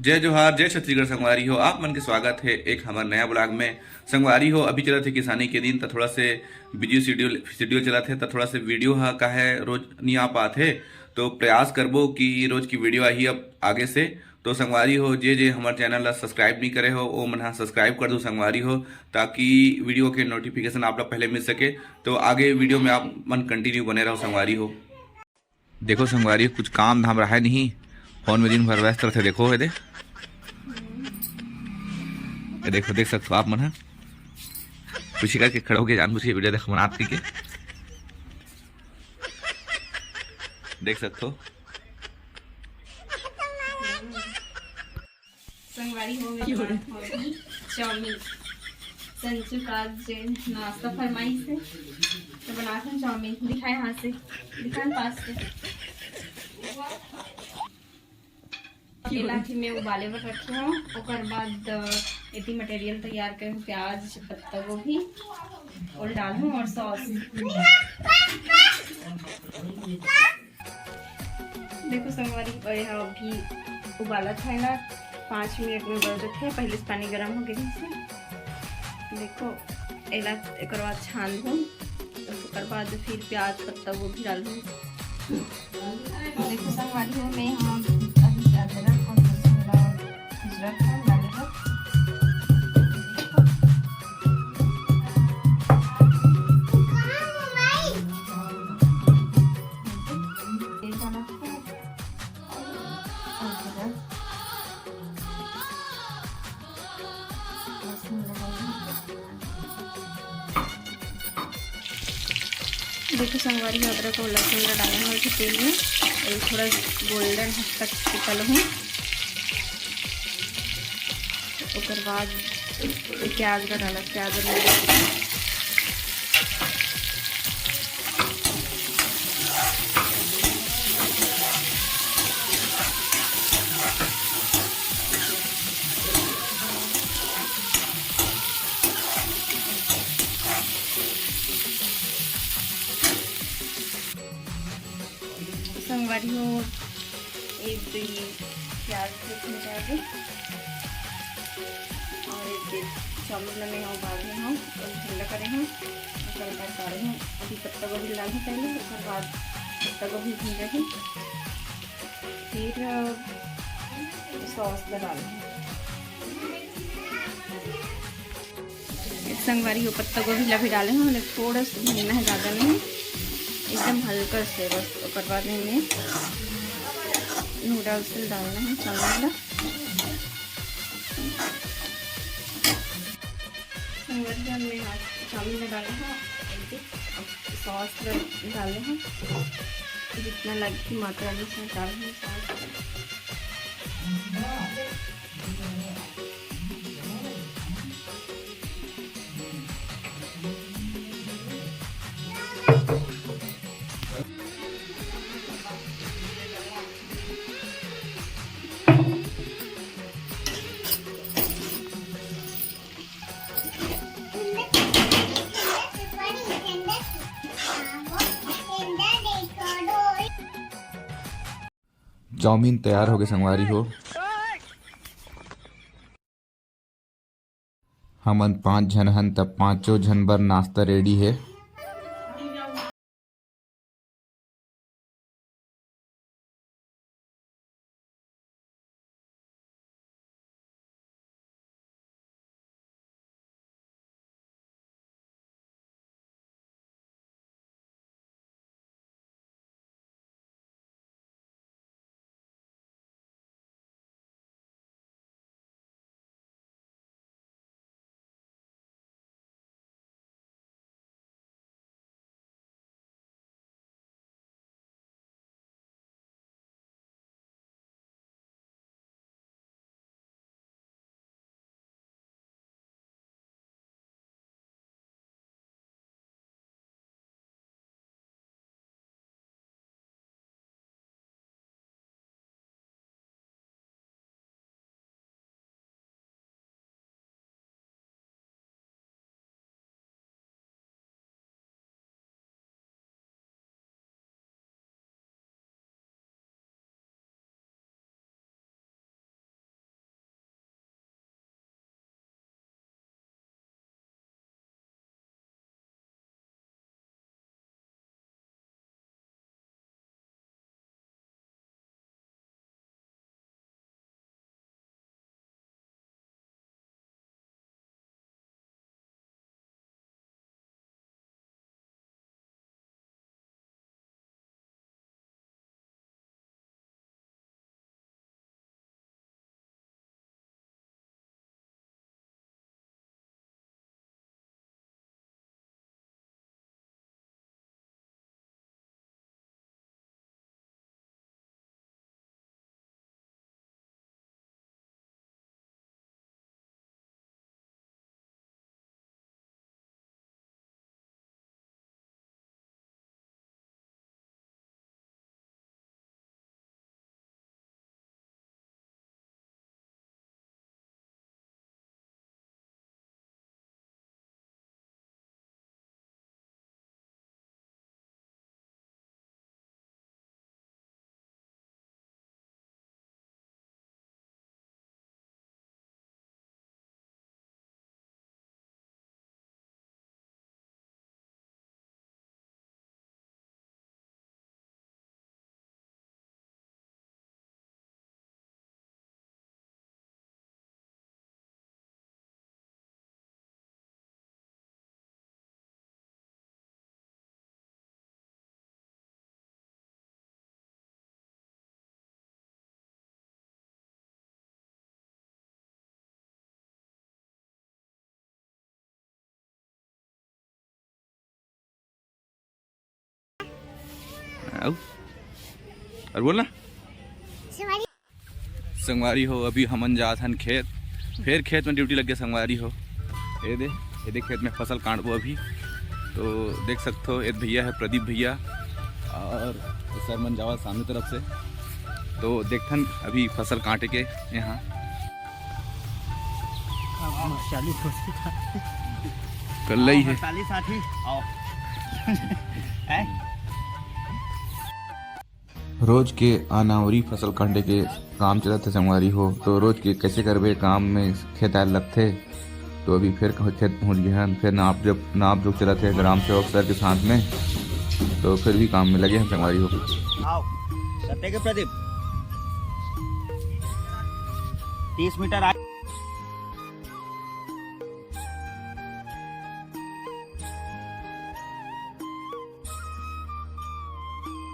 जय जोहार, जय छत्तीसगढ़। संगवारी हो, आप मन के स्वागत है एक हमारे नया ब्लॉग में। संगवारी हो, अभी चला थे किसानी के दिन तो थोड़ा से बिजी शेड्यूल शेड्यूल चला थे तो थोड़ा से वीडियो हा का है रोज नहीं आ पाते। तो प्रयास करबो कि रोज की वीडियो आई अब आगे से। तो संगवारी हो, जे जे हमारे चैनल ला सब्सक्राइब नहीं करे हो वो मन हाँ सब्सक्राइब कर दो संगवारी हो, ताकि वीडियो के नोटिफिकेशन आप लोग पहले मिल सके। तो आगे वीडियो में आप मन कंटिन्यू बने रहो संगवारी हो। देखो संगवारी हो, कुछ काम धाम रहा है नहीं, फोन में दिन भर व्यस्त रहते। देखो ये देखो, देख सकते हो आप मन है खुशी करके खड़े होके जानबूझ के वीडियो देखो मनात के देख सकते हो। संगवारी हो गई होगी चाउमीन। संजू का जे नाश्ता फरमाइश है तो बनाते हैं चाउमीन। दिखाए हाथ से, दिखाए पास से। केला की मैं उबाले पर रखी हूँ। ओकर बाद इतनी मटेरियल तैयार करे हूँ, प्याज, पत्ता गोभी और डाल हूँ और सॉस। देखो संगवारी अभी उबाला था ना, 5 मिनट में उबल रखे। पहले से पानी गर्म हो गया से। देखो एला एक बाद छान दूँ, उसके बाद फिर प्याज पत्ता गोभी डाल दूँ। देखो संगवारी हो, मैं यहाँ अभी अदरक और लहसुन अदरक है डालेगा। देखो संगवारी अदरक और लहसुन डाले हैं और तेल में और थोड़ा गोल्डन तक तल हूँ। उसके बाद प्याज का डाला, प्याज संगवारी हो एक प्याज डाल और एक चावल में हम उबाल रहे हैं और ठंडा करे हैं। उसके बाद डाले हैं अभी पत्ता गोभी डाल हैं पहले, उसके बाद पत्ता गोभी भून रहे हैं, फिर सॉस डाल हैं। संगवारी हो पत्ता गोभी भी डाले हैं, मतलब थोड़ा सा भुनना है, ज़्यादा नहीं, एकदम हल्का से बस। उसके बाद में नूडल्स डालना है चावल। में चावल डाले हैं, सॉस डाले हैं, जितना लगती मात्रा में डाले हैं सॉस। चाउमीन तैयार हो गए संगवारी हो। हमन 5 जन हन तब 5 जन बर नाश्ता रेडी है। आओ और बोलना संगवारी हो अभी हमन जात हन खेत, फिर खेत में ड्यूटी लग गया संगवारी हो। ये दे खेत में फसल काटबो अभी, तो देख सकते हो एक भैया है प्रदीप भैया और सर मन जावा सामने तरफ से, तो देखथन अभी फसल काटे के यहाँ कल ही है। रोज के अनावरी फसल काटे के काम चलत है संगवारी हो, तो रोज के कैसे करबे काम में खेत आए लगथे, तो अभी फिर खेत पहुँच गए हैं, फिर नाप जोक चलत है ग्राम सेवक सर के साथ में, तो फिर भी काम में लगे हैं संगवारी हो। आओ सत्य के प्रदीप 30 मीटर